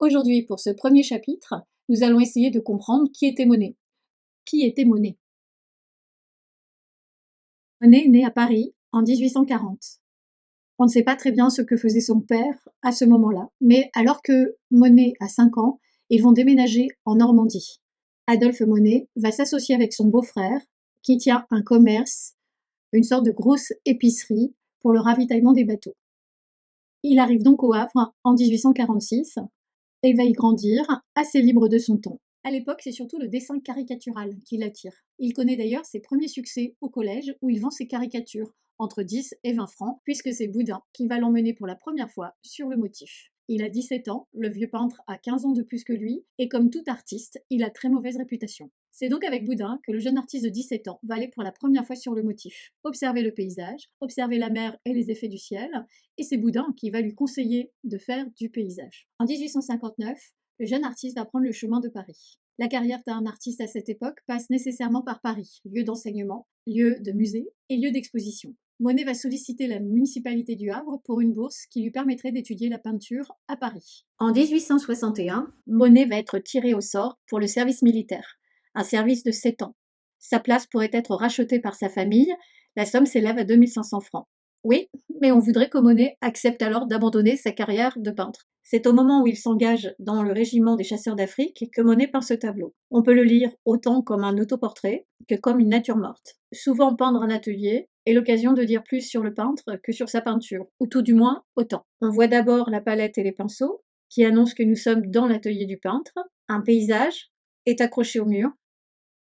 Aujourd'hui, pour ce premier chapitre, nous allons essayer de comprendre qui était Monet. Qui était Monet? Monet est né à Paris en 1840. On ne sait pas très bien ce que faisait son père à ce moment-là, mais alors que Monet a 5 ans, ils vont déménager en Normandie. Adolphe Monet va s'associer avec son beau-frère, qui tient un commerce, une sorte de grosse épicerie pour le ravitaillement des bateaux. Il arrive donc au Havre en 1846 et va y grandir, assez libre de son temps. À l'époque, c'est surtout le dessin caricatural qui l'attire. Il connaît d'ailleurs ses premiers succès au collège où il vend ses caricatures, entre 10 et 20 francs, puisque c'est Boudin qui va l'emmener pour la première fois sur le motif. Il a 17 ans, le vieux peintre a 15 ans de plus que lui, et comme tout artiste, il a très mauvaise réputation. C'est donc avec Boudin que le jeune artiste de 17 ans va aller pour la première fois sur le motif, observer le paysage, observer la mer et les effets du ciel, et c'est Boudin qui va lui conseiller de faire du paysage. En 1859, le jeune artiste va prendre le chemin de Paris. La carrière d'un artiste à cette époque passe nécessairement par Paris, lieu d'enseignement, lieu de musée et lieu d'exposition. Monet va solliciter la municipalité du Havre pour une bourse qui lui permettrait d'étudier la peinture à Paris. En 1861, Monet va être tiré au sort pour le service militaire, un service de 7 ans. Sa place pourrait être rachetée par sa famille, la somme s'élève à 2500 francs. Oui, mais on voudrait que Monet accepte alors d'abandonner sa carrière de peintre. C'est au moment où il s'engage dans le régiment des chasseurs d'Afrique que Monet peint ce tableau. On peut le lire autant comme un autoportrait que comme une nature morte. Souvent peindre en atelier est l'occasion de dire plus sur le peintre que sur sa peinture, ou tout du moins autant. On voit d'abord la palette et les pinceaux, qui annoncent que nous sommes dans l'atelier du peintre. Un paysage est accroché au mur.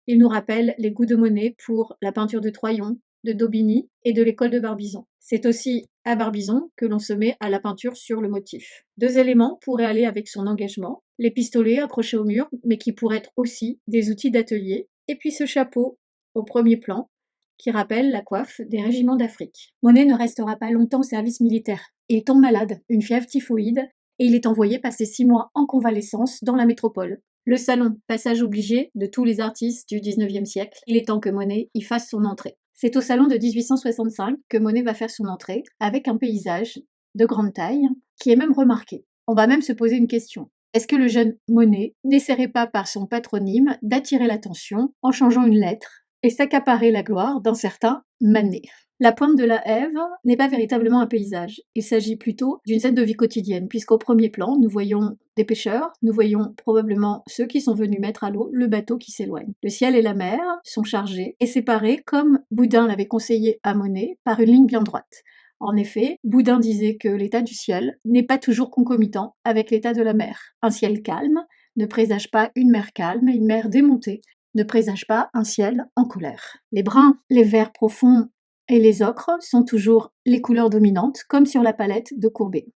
Il nous rappelle les goûts de Monet pour la peinture de Troyon, de Daubigny et de l'école de Barbizon. C'est aussi à Barbizon que l'on se met à la peinture sur le motif. 2 éléments pourraient aller avec son engagement, les pistolets accrochés au mur, mais qui pourraient être aussi des outils d'atelier, et puis ce chapeau au premier plan, qui rappelle la coiffe des régiments d'Afrique. Monet ne restera pas longtemps au service militaire. Il tombe malade, une fièvre typhoïde, et il est envoyé passer 6 mois en convalescence dans la métropole. Le salon, passage obligé de tous les artistes du 19e siècle, il est temps que Monet y fasse son entrée. C'est au salon de 1865 que Monet va faire son entrée, avec un paysage de grande taille, qui est même remarqué. On va même se poser une question. Est-ce que le jeune Monet n'essaierait pas par son patronyme d'attirer l'attention en changeant une lettre et s'accaparer la gloire d'un certain Manet? La pointe de la Ève n'est pas véritablement un paysage. Il s'agit plutôt d'une scène de vie quotidienne, puisqu'au premier plan, nous voyons des pêcheurs, nous voyons probablement ceux qui sont venus mettre à l'eau le bateau qui s'éloigne. Le ciel et la mer sont chargés et séparés, comme Boudin l'avait conseillé à Monet, par une ligne bien droite. En effet, Boudin disait que l'état du ciel n'est pas toujours concomitant avec l'état de la mer. Un ciel calme ne présage pas une mer calme, et une mer démontée ne présage pas un ciel en colère. Les bruns, les verts profonds et les ocres sont toujours les couleurs dominantes, comme sur la palette de Courbet.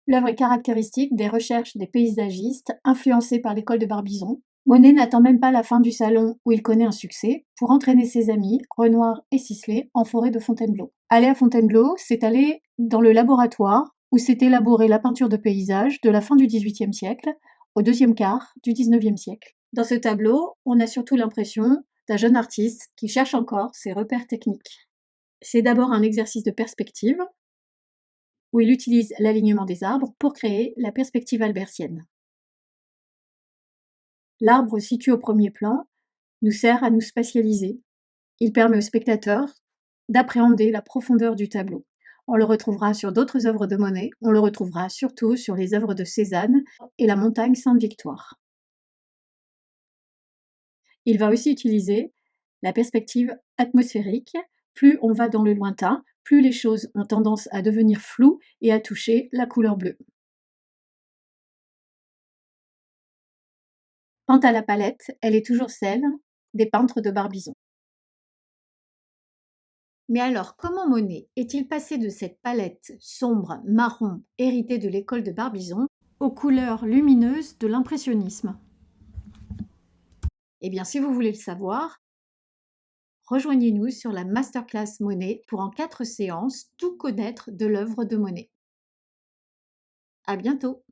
L'œuvre est caractéristique des recherches des paysagistes influencés par l'école de Barbizon. Monet n'attend même pas la fin du salon où il connaît un succès pour entraîner ses amis, Renoir et Sisley, en forêt de Fontainebleau. Aller à Fontainebleau, c'est aller dans le laboratoire où s'est élaborée la peinture de paysage de la fin du XVIIIe siècle au deuxième quart du XIXe siècle. Dans ce tableau, on a surtout l'impression d'un jeune artiste qui cherche encore ses repères techniques. C'est d'abord un exercice de perspective, où il utilise l'alignement des arbres pour créer la perspective albertienne. L'arbre situé au premier plan nous sert à nous spatialiser. Il permet au spectateur d'appréhender la profondeur du tableau. On le retrouvera sur d'autres œuvres de Monet, on le retrouvera surtout sur les œuvres de Cézanne et la montagne Sainte-Victoire. Il va aussi utiliser la perspective atmosphérique. Plus on va dans le lointain, plus les choses ont tendance à devenir floues et à toucher la couleur bleue. Peinte à la palette, elle est toujours celle des peintres de Barbizon. Mais alors, comment Monet est-il passé de cette palette sombre, marron, héritée de l'école de Barbizon, aux couleurs lumineuses de l'impressionnisme? Eh bien, si vous voulez le savoir, rejoignez-nous sur la masterclass Monet pour en 4 séances tout connaître de l'œuvre de Monet. À bientôt!